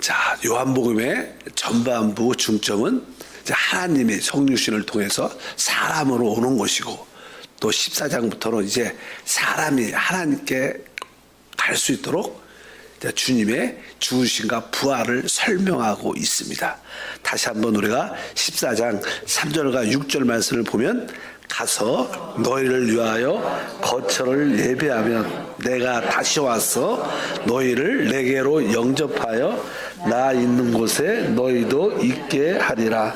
자, 요한복음의 전반부 중점은 이제 하나님의 성육신을 통해서 사람으로 오는 것이고, 또 14장부터는 이제 사람이 하나님께 갈 수 있도록 주님의 죽으심과 부활을 설명하고 있습니다. 다시 한번 우리가 14장 3절과 6절 말씀을 보면, 가서 너희를 위하여 거처를 예배하면 내가 다시 와서 너희를 내게로 영접하여 나 있는 곳에 너희도 있게 하리라.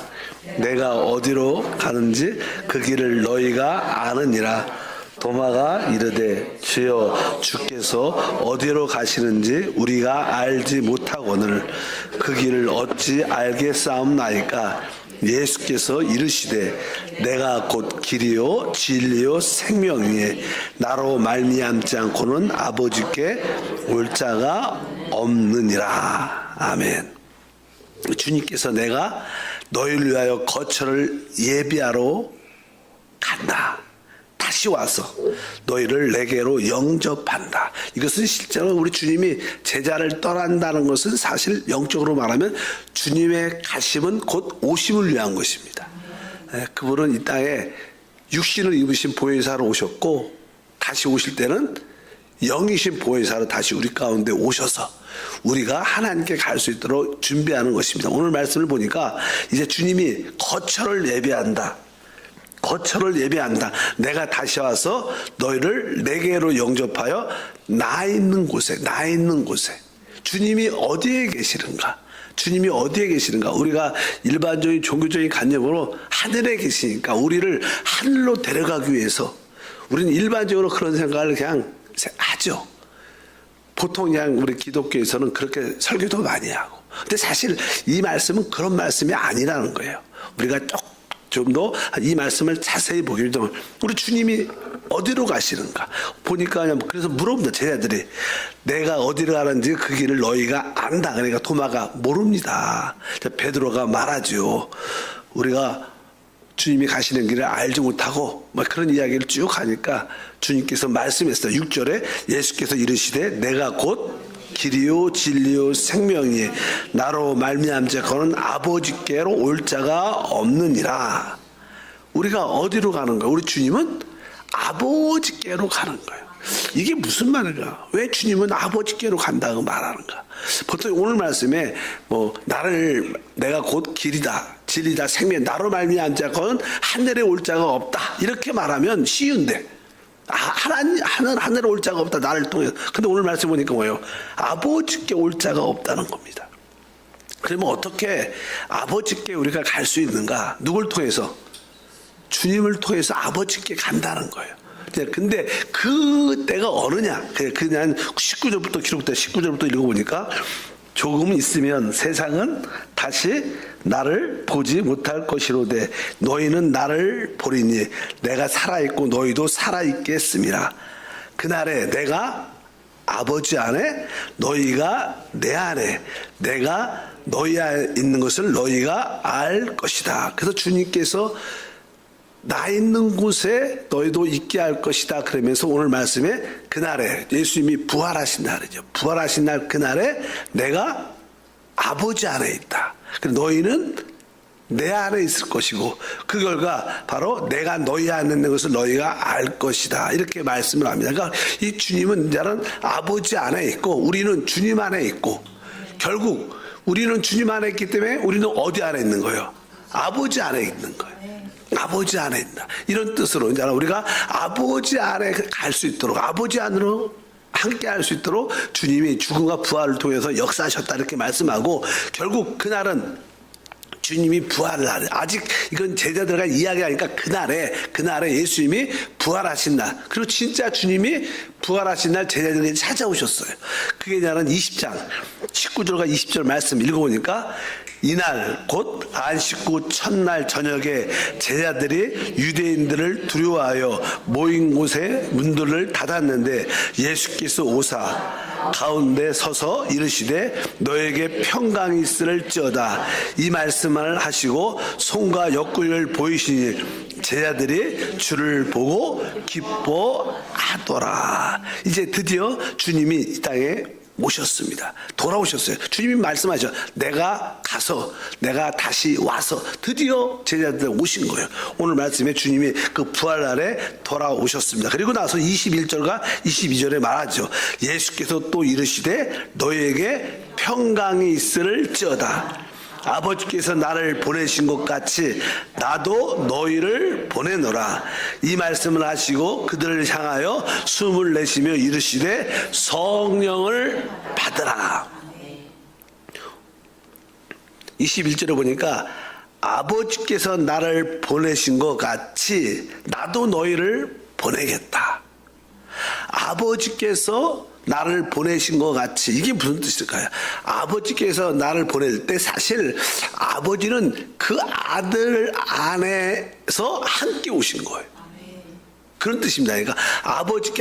내가 어디로 가는지 그 길을 너희가 아느니라. 도마가 이르되 주여 주께서 어디로 가시는지 우리가 알지 못하거늘 그 길을 어찌 알겠사옵나이까. 예수께서 이르시되 내가 곧 길이요 진리요 생명이니 나로 말미암지 않고는 아버지께 올 자가 없느니라. 아멘. 주님께서 내가 너희를 위하여 거처를 예비하러 간다. 다시 와서 너희를 내게로 영접한다. 이것은 실제로 우리 주님이 제자를 떠난다는 것은 사실 영적으로 말하면 주님의 가심은 곧 오심을 위한 것입니다. 그분은 이 땅에 육신을 입으신 보혜사로 오셨고, 다시 오실 때는 영이신 보혜사로 다시 우리 가운데 오셔서 우리가 하나님께 갈 수 있도록 준비하는 것입니다. 오늘 말씀을 보니까 이제 주님이 거처를 예비한다. 거처를 예배한다. 내가 다시 와서 너희를 내게로 영접하여 나 있는 곳에 주님이 어디에 계시는가? 주님이 어디에 계시는가? 우리가 일반적인 종교적인 관념으로 하늘에 계시니까 우리를 하늘로 데려가기 위해서 우리는 일반적으로 그런 생각을 그냥 하죠. 보통 그냥 우리 기독교에서는 그렇게 설교도 많이 하고. 근데 사실 이 말씀은 그런 말씀이 아니라는 거예요. 우리가 좀 더 이 말씀을 자세히 보기 좀, 우리 주님이 어디로 가시는가 보니까 그래서 물어봅니다. 제자들이 내가 어디로 가는지 그 길을 너희가 안다. 그러니까 도마가 모릅니다. 베드로가 말하죠. 우리가 주님이 가시는 길을 알지 못하고 그런 이야기를 쭉 하니까 주님께서 말씀했어요. 6절에 예수께서 이르시되 내가 곧 길이요 진리요 생명이 나로 말미암지 않고는 아버지께로 올 자가 없느니라. 우리가 어디로 가는 거예요? 우리 주님은 아버지께로 가는 거예요. 이게 무슨 말인가? 왜 주님은 아버지께로 간다고 말하는가? 보통 오늘 말씀에 내가 곧 길이다 진리다 생명 나로 말미암지 않고는 하늘에 올 자가 없다 이렇게 말하면 쉬운데, 하늘에 올 자가 없다 나를 통해서. 근데 오늘 말씀 보니까 뭐예요? 아버지께 올 자가 없다는 겁니다. 그러면 어떻게 아버지께 우리가 갈 수 있는가? 누굴 통해서? 주님을 통해서 아버지께 간다는 거예요. 근데 그 때가 어느냐? 그냥 19절부터 기록부터 19절부터 읽어보니까 조금 있으면 세상은 다시 나를 보지 못할 것이로되 너희는 나를 보리니 내가 살아있고 너희도 살아있겠음이라. 그날에 내가 아버지 안에 너희가 내 안에 내가 너희 안에 있는 것을 너희가 알 것이다. 그래서 주님께서 나 있는 곳에 너희도 있게 할 것이다. 그러면서 오늘 말씀에 그날에 예수님이 부활하신 날이죠. 부활하신 날 그날에 내가 아버지 안에 있다. 너희는 내 안에 있을 것이고 그 결과 바로 내가 너희 안에 있는 것을 너희가 알 것이다. 이렇게 말씀을 합니다. 그러니까 이 주님은 이제는 아버지 안에 있고 우리는 주님 안에 있고, 결국 우리는 주님 안에 있기 때문에 우리는 어디 안에 있는 거예요? 아버지 안에 있는 거예요. 아버지 안에 있다. 이런 뜻으로 이제 우리가 아버지 안에 갈 수 있도록, 아버지 안으로 함께 할 수 있도록 주님이 죽음과 부활을 통해서 역사하셨다 이렇게 말씀하고, 결국 그날은 주님이 부활을 하래. 아직 이건 제자들과 이야기하니까 그날에 예수님이 부활하신 날, 그리고 진짜 주님이 부활하신 날 제자들에게 찾아오셨어요. 그게 나는 20장 19절과 20절 말씀 읽어보니까 이날 곧 안식 후 첫날 저녁에 제자들이 유대인들을 두려워하여 모인 곳에 문들을 닫았는데 예수께서 오사 가운데 서서 이르시되 너에게 평강이 있을지어다. 이 말씀을 하시고 손과 옆구리를 보이시니 제자들이 주를 보고 기뻐하더라. 이제 드디어 주님이 이 땅에 오셨습니다. 돌아오셨어요. 주님이 말씀하셔. 내가 가서 내가 다시 와서 드디어 제자들 오신 거예요. 오늘 말씀에 주님이 그 부활날에 돌아오셨습니다. 그리고 나서 21절과 22절에 말하죠. 예수께서 또 이르시되 너희에게 평강이 있을지어다. 아버지께서 나를 보내신 것 같이 나도 너희를 보내노라. 이 말씀을 하시고 그들을 향하여 숨을 내쉬며 이르시되 성령을 받으라. 21절에 보니까 아버지께서 나를 보내신 것 같이 나도 너희를 보내겠다. 아버지께서 나를 보내신 것 같이, 이게 무슨 뜻일까요? 아버지께서 나를 보낼 때 사실 아버지는 그 아들 안에서 함께 오신 거예요. 그런 뜻입니다. 그러니까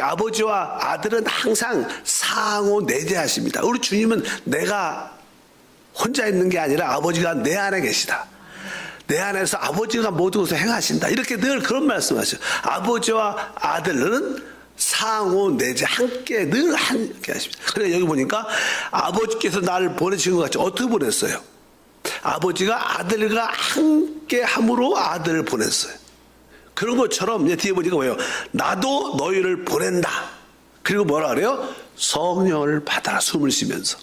아버지와 아들은 항상 상호 내재하십니다. 우리 주님은 내가 혼자 있는 게 아니라 아버지가 내 안에 계시다. 내 안에서 아버지가 모든 것을 행하신다. 이렇게 늘 그런 말씀하셔요. 아버지와 아들은 상호 내재 함께 늘 함께 하십니다. 그러니까 여기 보니까 아버지께서 나를 보내신 것 같이 어떻게 보냈어요? 아버지가 아들과 함께 함으로 아들을 보냈어요. 그런 것처럼 이제 뒤에 보니까 뭐예요? 나도 너희를 보낸다. 그리고 뭐라 그래요? 성령을 받아라. 숨을 쉬면서.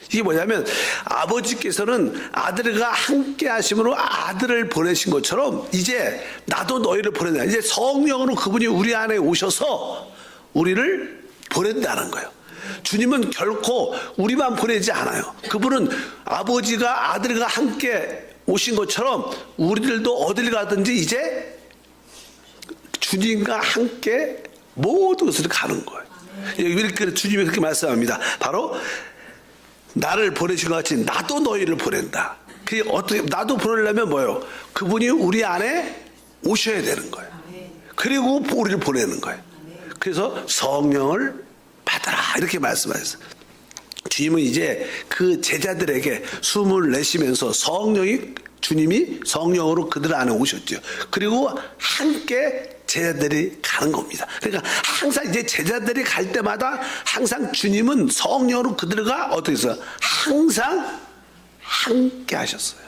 이게 뭐냐면 아버지께서는 아들과 함께 하심으로 아들을 보내신 것처럼 이제 나도 너희를 보낸다. 이제 성령으로 그분이 우리 안에 오셔서 우리를 보낸다는 거예요. 주님은 결코 우리만 보내지 않아요. 그분은 아버지가 아들과 함께 오신 것처럼 우리들도 어딜 가든지 이제 주님과 함께 모든 것을 가는 거예요. 이렇게 주님이 그렇게 말씀합니다. 바로 나를 보내신 것 같이 나도 너희를 보낸다. 그게 어떻게 나도 보내려면 뭐예요? 그분이 우리 안에 오셔야 되는 거예요. 그리고 우리를 보내는 거예요. 그래서 성령을 받아라 이렇게 말씀하셨어요. 주님은 이제 그 제자들에게 숨을 내쉬면서 주님이 성령으로 그들 안에 오셨죠. 그리고 함께 제자들이 가는 겁니다. 그러니까 항상 이제 제자들이 갈 때마다 항상 주님은 성령으로 그들과 어떻게 했어요? 항상 함께 하셨어요.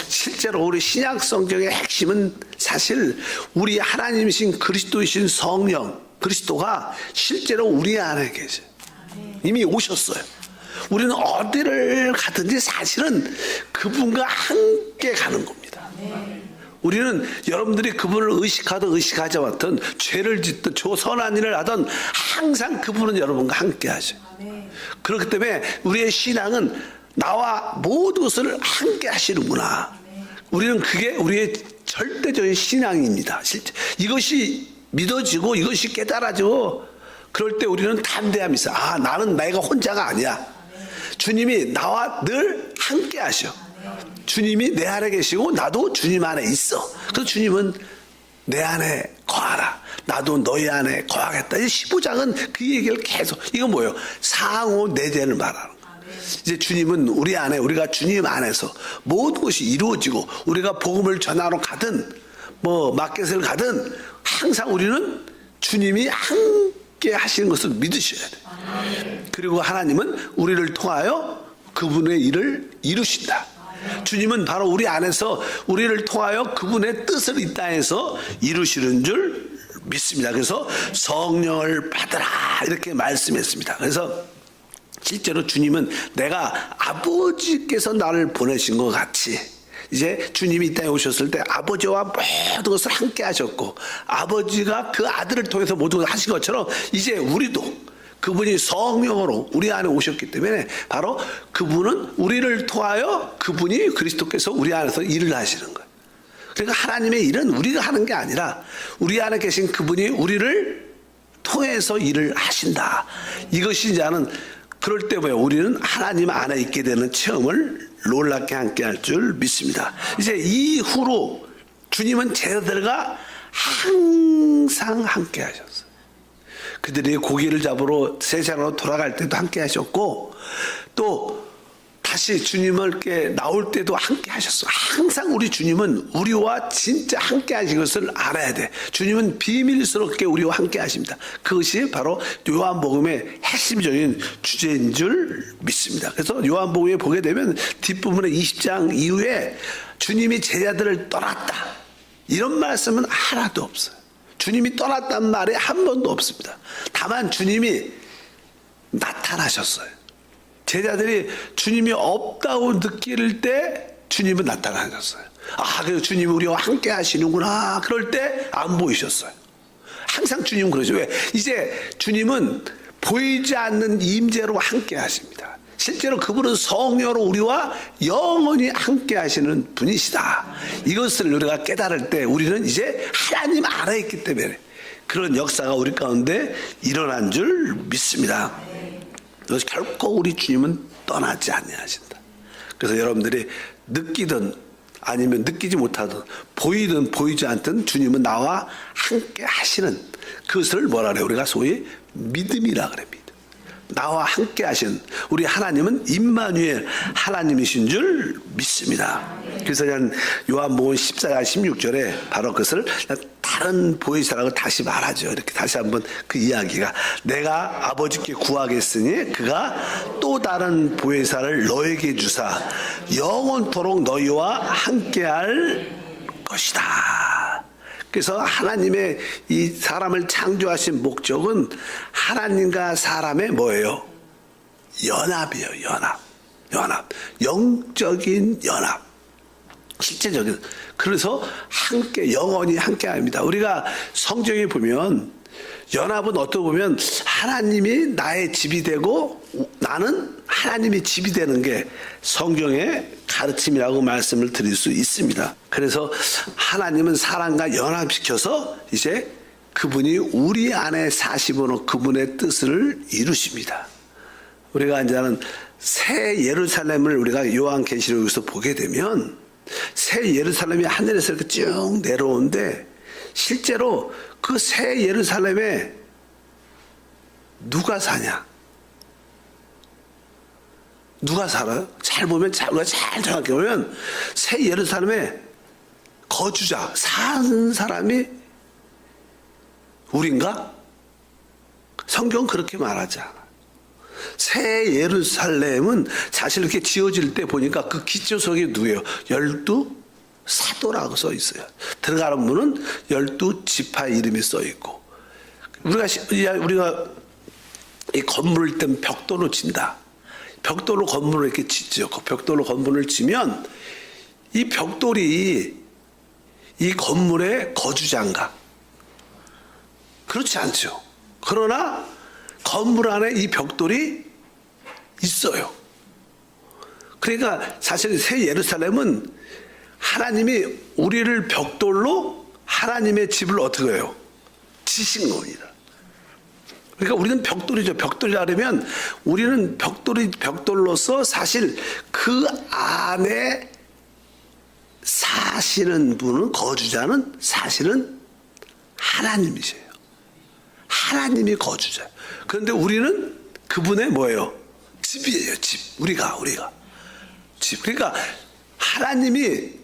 실제로 우리 신약 성경의 핵심은 사실 우리 하나님이신 그리스도이신 성령 그리스도가 실제로 우리 안에 계세요. 이미 오셨어요. 우리는 어디를 가든지 사실은 그분과 함께 가는 겁니다. 우리는 여러분들이 그분을 의식하든 의식하지 않든 죄를 짓든 선한 일을 하든 항상 그분은 여러분과 함께 하셔요. 그렇기 때문에 우리의 신앙은 나와 모든 것을 함께 하시는구나. 우리는 그게 우리의 절대적인 신앙입니다. 실제 이것이 믿어지고 이것이 깨달아지고 그럴 때 우리는 담대함이 있어. 나는 내가 혼자가 아니야. 주님이 나와 늘 함께 하셔. 주님이 내 안에 계시고 나도 주님 안에 있어. 그래서 주님은 내 안에 거하라. 나도 너희 안에 거하겠다. 이 15장은 그 얘기를 계속. 이건 뭐예요? 상호 내재를 말하는 거예요. 이제 주님은 우리 안에, 우리가 주님 안에서 모든 것이 이루어지고 우리가 복음을 전하러 가든 마켓을 가든 항상 우리는 주님이 함께 하시는 것을 믿으셔야 돼요. 그리고 하나님은 우리를 통하여 그분의 일을 이루신다. 주님은 바로 우리 안에서 우리를 통하여 그분의 뜻을 이 땅에서 이루시는 줄 믿습니다. 그래서 성령을 받으라 이렇게 말씀했습니다. 그래서 실제로 주님은 내가 아버지께서 나를 보내신 것 같이 이제 주님이 이 땅에 오셨을 때 아버지와 모든 것을 함께 하셨고 아버지가 그 아들을 통해서 모든 것을 하신 것처럼 이제 우리도 그분이 성령으로 우리 안에 오셨기 때문에 바로 그분은 우리를 통하여 그분이 그리스도께서 우리 안에서 일을 하시는 거예요. 그러니까 하나님의 일은 우리가 하는 게 아니라 우리 안에 계신 그분이 우리를 통해서 일을 하신다. 이것이 이제는 그럴 때 우리는 하나님 안에 있게 되는 체험을 놀랍게 함께 할 줄 믿습니다. 이제 이후로 주님은 제자들과 항상 함께 하셨어요. 그들이 고기를 잡으러 세상으로 돌아갈 때도 함께 하셨고 또 다시 주님께 나올 때도 함께 하셨어. 항상 우리 주님은 우리와 진짜 함께 하신 것을 알아야 돼. 주님은 비밀스럽게 우리와 함께 하십니다. 그것이 바로 요한복음의 핵심적인 주제인 줄 믿습니다. 그래서 요한복음에 보게 되면 뒷부분의 20장 이후에 주님이 제자들을 떠났다, 이런 말씀은 하나도 없어요. 주님이 떠났단 말이 한 번도 없습니다. 다만 주님이 나타나셨어요. 제자들이 주님이 없다고 느낄 때 주님은 나타나셨어요. 아, 그래서 주님이 우리와 함께 하시는구나. 그럴 때 안 보이셨어요. 항상 주님은 그러죠. 왜? 이제 주님은 보이지 않는 임재로 함께 하십니다. 실제로 그분은 성령으로 우리와 영원히 함께 하시는 분이시다. 이것을 우리가 깨달을 때 우리는 이제 하나님 안에 있기 때문에 그런 역사가 우리 가운데 일어난 줄 믿습니다. 그래서 결코 우리 주님은 떠나지 아니하신다. 그래서 여러분들이 느끼든 아니면 느끼지 못하든 보이든 보이지 않든 주님은 나와 함께 하시는, 그것을 뭐라 그래요? 우리가 소위 믿음이라 그래. 믿음. 나와 함께 하신 우리 하나님은 임마누엘 하나님이신 줄 믿습니다. 그래서 난 요한복음 14장 16절에 바로 그것을 다른 보혜사라고 다시 말하죠. 이렇게 다시 한번 그 이야기가, 내가 아버지께 구하겠으니 그가 또 다른 보혜사를 너에게 주사 영원토록 너희와 함께할 것이다. 그래서 하나님의 이 사람을 창조하신 목적은 하나님과 사람의 뭐예요? 연합이에요. 연합. 영적인 연합. 실제적인. 그래서 함께, 영원히 함께 합니다. 우리가 성경에 보면 연합은 어떻게 보면 하나님이 나의 집이 되고 나는 하나님의 집이 되는 게 성경의 가르침이라고 말씀을 드릴 수 있습니다. 그래서 하나님은 사람과 연합시켜서 이제 그분이 우리 안에 사시므로 그분의 뜻을 이루십니다. 우리가 이제는 새 예루살렘을 우리가 요한계시록에서 보게 되면 새 예루살렘이 하늘에서 이렇게 쭉 내려오는데 실제로 그 새 예루살렘에 누가 사냐? 누가 살아요? 잘 보면, 우리가 잘 정확히 보면 새 예루살렘에 거주자, 사는 사람이 우린가? 성경은 그렇게 말하지 않아. 새 예루살렘은 사실 이렇게 지어질 때 보니까 그 기초석이 누구예요? 12 사도라고 써 있어요. 들어가는 문은 12 지파 이름이 써 있고, 우리가 이 건물을 일단 벽돌로 친다. 벽돌로 건물을 이렇게 짓죠. 그 벽돌로 건물을 치면 이 벽돌이 이 건물의 거주자인가? 그렇지 않죠. 그러나 건물 안에 이 벽돌이 있어요. 그러니까 사실 새 예루살렘은 하나님이 우리를 벽돌로 하나님의 집을 어떻게 해요? 지신 겁니다. 그러니까 우리는 벽돌이죠. 벽돌이라 그러면 우리는 벽돌로서 사실 그 안에 사시는 분은, 거주자는 사실은 하나님이세요. 하나님이 거주자. 그런데 우리는 그분의 뭐예요? 집이에요. 집. 우리가 집. 그러니까 하나님이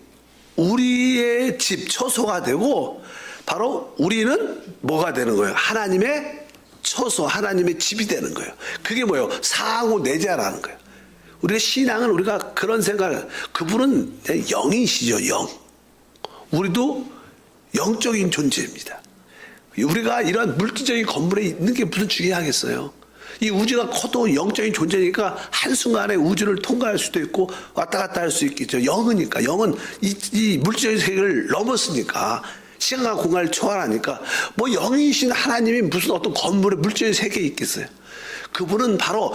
우리의 집, 처소가 되고 바로 우리는 뭐가 되는 거예요? 하나님의 처소, 하나님의 집이 되는 거예요. 그게 뭐예요? 상호 내자라는 거예요. 우리의 신앙은 우리가 그런 생각을, 그분은 영이시죠. 영. 우리도 영적인 존재입니다. 우리가 이런 물질적인 건물에 있는 게 무슨 중요하겠어요? 이 우주가 커도 영적인 존재니까 한순간에 우주를 통과할 수도 있고 왔다 갔다 할 수 있겠죠. 영이니까. 영은 이 물질적인 세계를 넘었으니까, 시간과 공간을 초월하니까, 뭐 영이신 하나님이 무슨 어떤 건물에 물질적인 세계에 있겠어요. 그분은 바로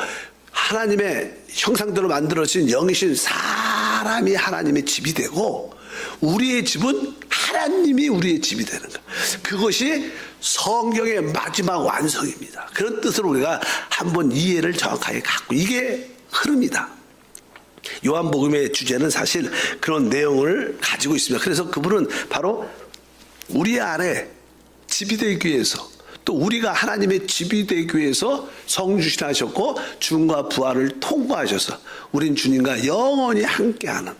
하나님의 형상대로 만들어진 영이신 사람이 하나님의 집이 되고, 우리의 집은 하나님이 우리의 집이 되는 거예요. 그것이 성경의 마지막 완성입니다. 그런 뜻으로 우리가 한번 이해를 정확하게 갖고, 이게 흐름이다. 요한복음의 주제는 사실 그런 내용을 가지고 있습니다. 그래서 그분은 바로 우리 안에 집이 되기 위해서, 또 우리가 하나님의 집이 되기 위해서 성육신하셨고 죽음과 부활을 통과하셔서 우린 주님과 영원히 함께하는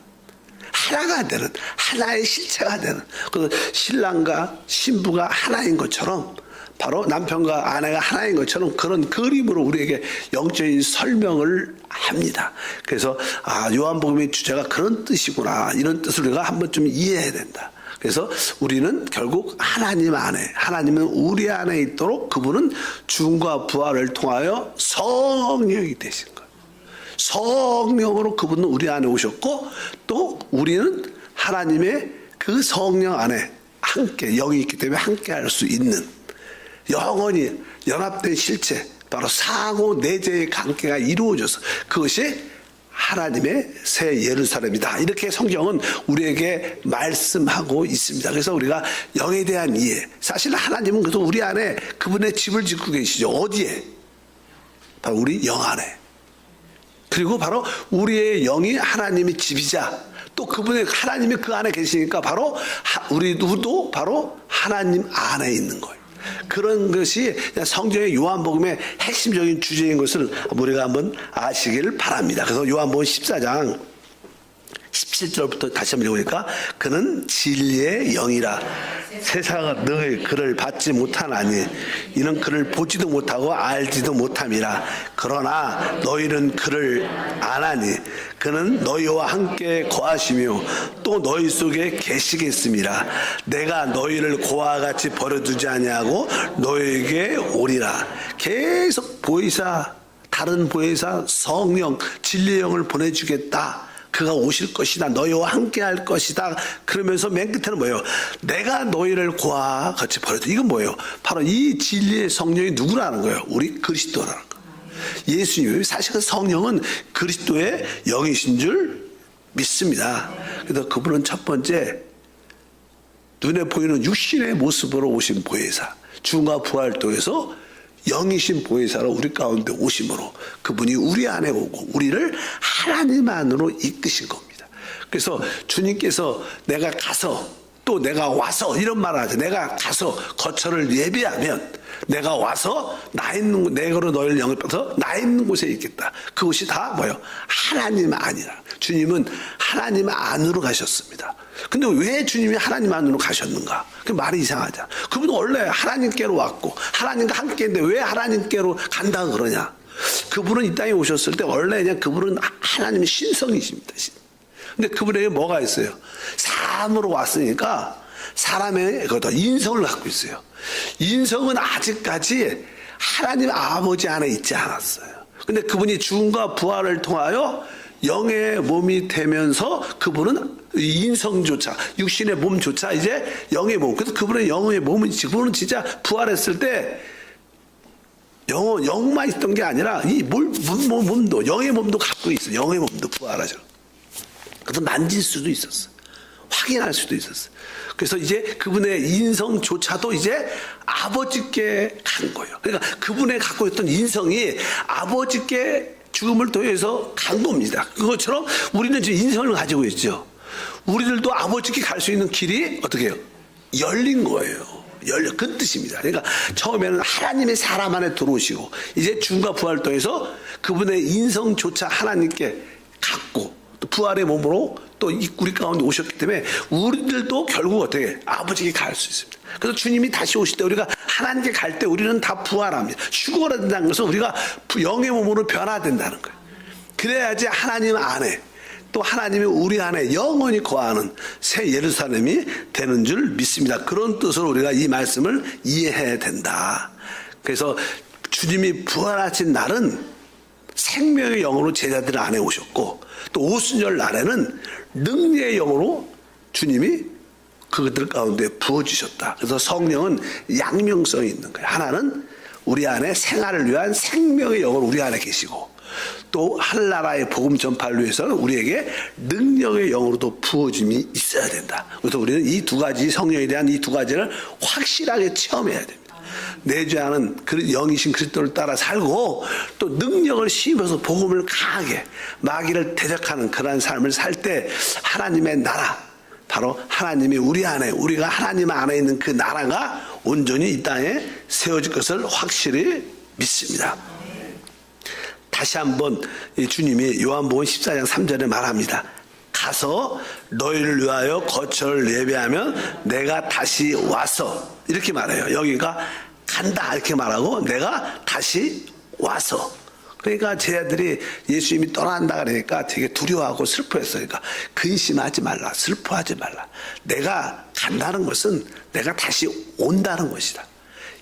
하나가 되는 하나의 실체가 되는 그래서 신랑과 신부가 하나인 것처럼 바로 남편과 아내가 하나인 것처럼 그런 그림으로 우리에게 영적인 설명을 합니다. 그래서 요한복음의 주제가 그런 뜻이구나 이런 뜻을 우리가 한번 좀 이해해야 된다. 그래서 우리는 결국 하나님 안에 하나님은 우리 안에 있도록 그분은 죽음과 부활을 통하여 성령이 되신 거예요. 성령으로 그분은 우리 안에 오셨고 또 우리는 하나님의 그 성령 안에 함께 영이 있기 때문에 함께 할 수 있는 영원히 연합된 실체 바로 상호 내재의 관계가 이루어져서 그것이 하나님의 새 예루살렘이다. 이렇게 성경은 우리에게 말씀하고 있습니다. 그래서 우리가 영에 대한 이해 사실 하나님은 그래서 우리 안에 그분의 집을 짓고 계시죠. 어디에? 바로 우리 영 안에. 그리고 바로 우리의 영이 하나님의 집이자 또 그분의 하나님이 그 안에 계시니까 바로 우리도 바로 하나님 안에 있는 거예요. 그런 것이 성경의 요한복음의 핵심적인 주제인 것을 우리가 한번 아시기를 바랍니다. 그래서 요한복음 14장 17절부터 다시 한번 읽으니까 그는 진리의 영이라 세상은 너희 그를 받지 못하나니 이는 그를 보지도 못하고 알지도 못함이라 그러나 너희는 그를 아나니 그는 너희와 함께 거하시며 또 너희 속에 계시겠음이라 내가 너희를 고와 같이 버려두지 아니하고 너희에게 오리라. 계속 보혜사 다른 보혜사 성령 진리의 영을 보내주겠다. 그가 오실 것이다. 너희와 함께 할 것이다. 그러면서 맨 끝에는 뭐예요? 내가 너희를 고아 같이 버려도 이건 뭐예요? 바로 이 진리의 성령이 누구라는 거예요? 우리 그리스도라는 거예요. 예수님. 사실 그 성령은 그리스도의 영이신 줄 믿습니다. 그래서 그분은 첫 번째 눈에 보이는 육신의 모습으로 오신 보혜사 죽음과 부활을 통해서 영이신 보혜사로 우리 가운데 오심으로 그분이 우리 안에 오고 우리를 하나님 안으로 이끄신 겁니다. 그래서 주님께서 내가 가서 또 내가 와서 이런 말을 하죠. 내가 가서 거처를 예비하면 내가 와서 나 있는 내가로 너희를 영입해서 나 있는 곳에 있겠다. 그것이 다 뭐예요? 하나님 안이라. 주님은 하나님 안으로 가셨습니다. 근데 왜 주님이 하나님 안으로 가셨는가? 그 말이 이상하잖아. 그분은 원래 하나님께로 왔고 하나님과 함께 했는데 왜 하나님께로 간다 그러냐? 그분은 이 땅에 오셨을 때 원래 그냥 그분은 하나님의 신성이십니다. 근데 그분에게 뭐가 있어요? 사람으로 왔으니까 사람의 인성을 갖고 있어요. 인성은 아직까지 하나님 아버지 안에 있지 않았어요. 근데 그분이 죽음과 부활을 통하여 영의 몸이 되면서 그분은 인성조차 육신의 몸조차 이제 영의 몸. 그래서 그분의 영의 몸은 그분은 진짜 부활했을 때 영만 있던 게 아니라 이 몸도 영의 몸도 갖고 있어. 영의 몸도 부활하죠. 그래서 만질 수도 있었어. 확인할 수도 있었어. 그래서 이제 그분의 인성조차도 이제 아버지께 간 거예요. 그러니까 그분의 갖고 있던 인성이 아버지께 죽음을 통해서 간 겁니다. 그것처럼 우리는 지금 인성을 가지고 있죠. 우리들도 아버지께 갈 수 있는 길이 어떻게 해요? 열린 거예요. 그 뜻입니다. 그러니까 처음에는 하나님의 사람 안에 들어오시고 이제 죽음과 부활을 통해서 그분의 인성조차 하나님께 갖고 또 부활의 몸으로 또 우리 가운데 오셨기 때문에 우리들도 결국 어떻게 아버지께 갈 수 있습니다. 그래서 주님이 다시 오실 때 우리가 하나님께 갈 때 우리는 다 부활합니다. 죽어야 된다는 것은 우리가 영의 몸으로 변화된다는 거예요. 그래야지 하나님 안에 또 하나님이 우리 안에 영원히 거하는 새 예루살렘이 되는 줄 믿습니다. 그런 뜻으로 우리가 이 말씀을 이해해야 된다. 그래서 주님이 부활하신 날은 생명의 영으로 제자들 안에 오셨고 또 오순절 날에는 능력의 영으로 주님이 그들 가운데 부어주셨다. 그래서 성령은 양명성이 있는 거예요. 하나는 우리 안에 생활을 위한 생명의 영으로 우리 안에 계시고 또 하늘나라의 복음 전파를 위해서는 우리에게 능력의 영으로도 부어짐이 있어야 된다. 그래서 우리는 이 두 가지 성령에 대한 이 두 가지를 확실하게 체험해야 됩니다. 내주하는 영이신 그리스도를 따라 살고 또 능력을 심어서 복음을 강하게 마귀를 대적하는 그러한 삶을 살 때 하나님의 나라 바로 하나님이 우리 안에, 우리가 하나님 안에 있는 그 나라가 온전히 이 땅에 세워질 것을 확실히 믿습니다. 다시 한번 주님이 요한복음 14장 3절에 말합니다. 가서 너희를 위하여 거처를 예배하면 내가 다시 와서, 이렇게 말해요. 여기가 간다 이렇게 말하고 내가 다시 와서. 그러니까 제 아들이 예수님이 떠난다 그러니까 되게 두려워하고 슬퍼했어요. 그러니까 근심하지 말라, 슬퍼하지 말라. 내가 간다는 것은 내가 다시 온다는 것이다.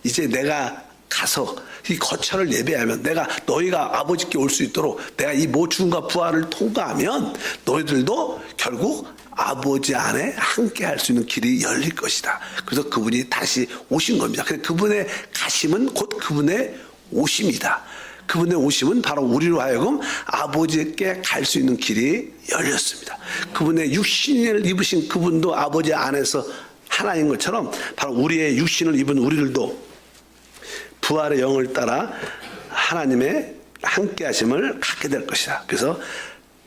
이제 내가 가서 이 거처를 예배하면, 내가 너희가 아버지께 올 수 있도록 내가 이 죽음과 부활을 통과하면 너희들도 결국 아버지 안에 함께 할 수 있는 길이 열릴 것이다. 그래서 그분이 다시 오신 겁니다. 그래서 그분의 가심은 곧 그분의 오심이다. 그분의 오심은 바로 우리로 하여금 아버지께 갈 수 있는 길이 열렸습니다. 그분의 육신을 입으신 그분도 아버지 안에서 하나인 것처럼 바로 우리의 육신을 입은 우리들도 부활의 영을 따라 하나님의 함께 하심을 갖게 될 것이다. 그래서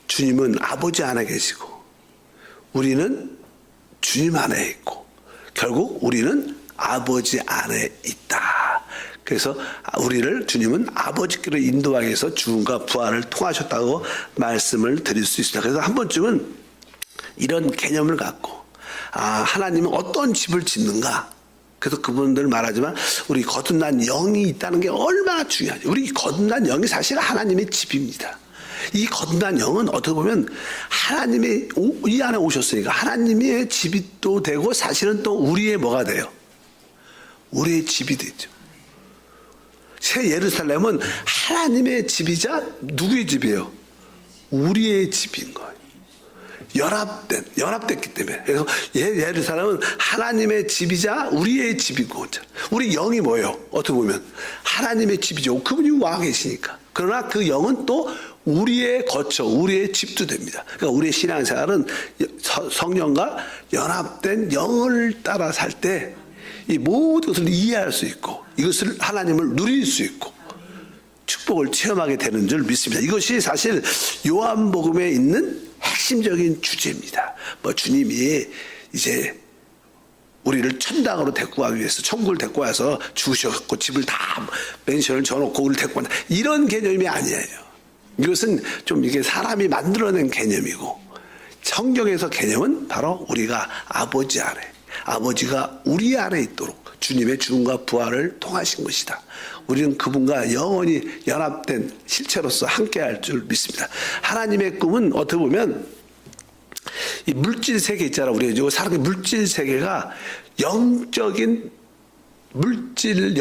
주님은 아버지 안에 계시고 우리는 주님 안에 있고 결국 우리는 아버지 안에 있다. 그래서 우리를 주님은 아버지께로 인도하기 위해서 죽음과 부활을 통하셨다고 말씀을 드릴 수 있습니다. 그래서 한 번쯤은 이런 개념을 갖고 하나님은 어떤 집을 짓는가. 그래서 그분들 말하지만 우리 거듭난 영이 있다는 게 얼마나 중요하죠. 우리 거듭난 영이 사실 하나님의 집입니다. 이 거듭난 영은 어떻게 보면 하나님의 이 안에 오셨으니까 하나님의 집이 또 되고 사실은 또 우리의 뭐가 돼요? 우리의 집이 되죠. 새 예루살렘은 하나님의 집이자 누구의 집이에요? 우리의 집인 거예요. 연합됐기 때문에. 그래서 예루살렘은 하나님의 집이자 우리의 집이고, 우리 영이 뭐예요? 어떻게 보면 하나님의 집이죠. 그분이 와 계시니까. 그러나 그 영은 또 우리의 거처, 우리의 집도 됩니다. 그러니까 우리의 신앙생활은 성령과 연합된 영을 따라 살 때 이 모든 것을 이해할 수 있고 이것을 하나님을 누릴 수 있고 축복을 체험하게 되는 줄 믿습니다. 이것이 사실 요한복음에 있는 핵심적인 주제입니다. 주님이 이제 우리를 천당으로 데리고 가기 위해서 천국을 데리고 와서 죽으셨고 집을 다 펜션을 줘놓고 우리를 데리고 간다. 이런 개념이 아니에요. 이것은 좀 이게 사람이 만들어낸 개념이고 성경에서 개념은 바로 우리가 아버지 안에, 아버지가 우리 안에 있도록 주님의 죽음과 부활을 통하신 것이다. 우리는 그분과 영원히 연합된 실체로서 함께할 줄 믿습니다. 하나님의 꿈은 어떻게 보면 이 물질 세계 있잖아. 우리가 사람의 물질 세계가 영적인 물질의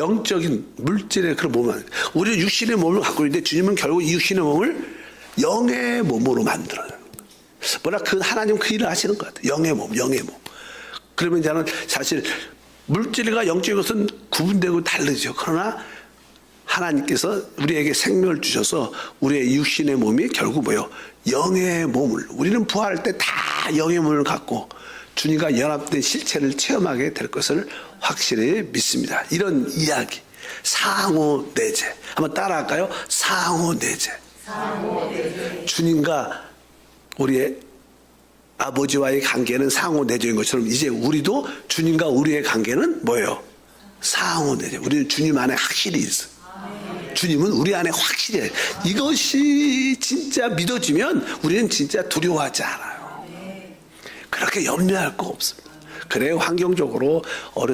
그런 몸을, 우리는 육신의 몸을 갖고 있는데 주님은 결국 이 육신의 몸을 영의 몸으로 만들어요. 그 하나님 그 일을 하시는 것 같아요. 영의 몸. 그러면 저는 사실 물질과 영적인 것은 구분되고 다르죠. 그러나 하나님께서 우리에게 생명을 주셔서 우리의 육신의 몸이 결국 뭐예요? 영의 몸을, 우리는 부활할 때 다 영의 몸을 갖고 주님과 연합된 실체를 체험하게 될 것을 확실히 믿습니다. 이런 이야기, 상호내재. 한번 따라할까요? 상호내재. 주님과 우리의 아버지와의 관계는 상호내재인 것처럼 이제 우리도 주님과 우리의 관계는 뭐예요? 상호내재. 우리는 주님 안에 확실히 있어요. 주님은 우리 안에 확실히 해요. 이것이 진짜 믿어지면 우리는 진짜 두려워하지 않아요. 그렇게 염려할 거 없습니다. 그래요, 환경적으로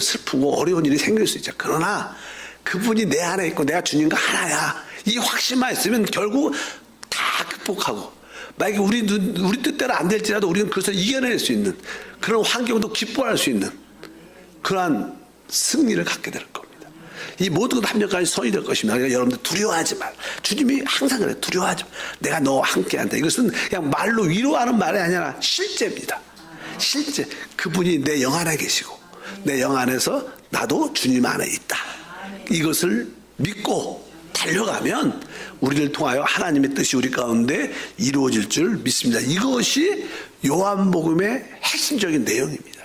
슬프고 어려운 일이 생길 수 있죠. 그러나 그분이 내 안에 있고 내가 주님과 하나야, 이 확신만 있으면 결국 다 극복하고, 만약에 우리 뜻대로 안 될지라도 우리는 그것을 이겨낼 수 있는 그런 환경도 기뻐할 수 있는 그러한 승리를 갖게 될 겁니다. 이 모든 것 합력까지 선이 될 것입니다. 그러니까 여러분들 두려워하지 말. 주님이 항상 그래요. 두려워하지 마. 내가 너와 함께한다. 이것은 그냥 말로 위로하는 말이 아니라 실제입니다. 실제 그분이 내 영 안에 계시고 내 영 안에서 나도 주님 안에 있다. 이것을 믿고 달려가면 우리를 통하여 하나님의 뜻이 우리 가운데 이루어질 줄 믿습니다. 이것이 요한복음의 핵심적인 내용입니다.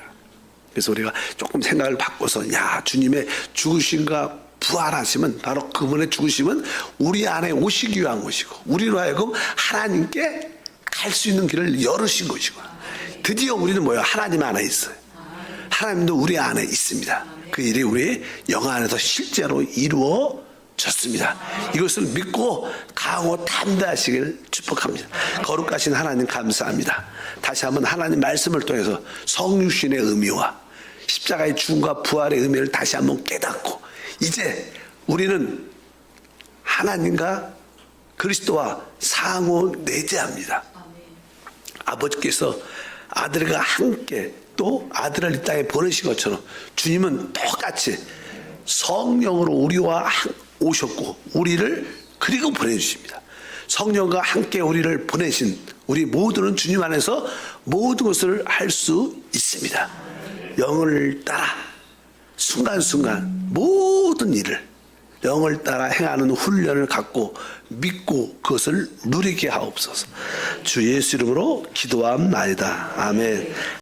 그래서 우리가 조금 생각을 바꿔서 주님의 죽으심과 부활하심은 바로 그분의 죽으심은 우리 안에 오시기 위한 것이고 우리로 하여금 하나님께 갈 수 있는 길을 열으신 것이고 드디어 우리는 뭐예요? 하나님 안에 있어요. 하나님도 우리 안에 있습니다. 그 일이 우리 영혼 안에서 실제로 이루어졌습니다. 이것을 믿고 강하고 담대하시길 축복합니다. 거룩하신 하나님 감사합니다. 다시 한번 하나님 말씀을 통해서 성육신의 의미와 십자가의 죽음과 부활의 의미를 다시 한번 깨닫고 이제 우리는 하나님과 그리스도와 상호 내재합니다. 아버지께서 아들과 함께 또 아들을 이 땅에 보내신 것처럼 주님은 똑같이 성령으로 우리와 오셨고 우리를 그리고 보내주십니다. 성령과 함께 우리를 보내신 우리 모두는 주님 안에서 모든 것을 할 수 있습니다. 영을 따라 순간순간 모든 일을 영을 따라 행하는 훈련을 갖고 믿고 그것을 누리게 하옵소서. 주 예수 이름으로 기도함나이다. 아멘.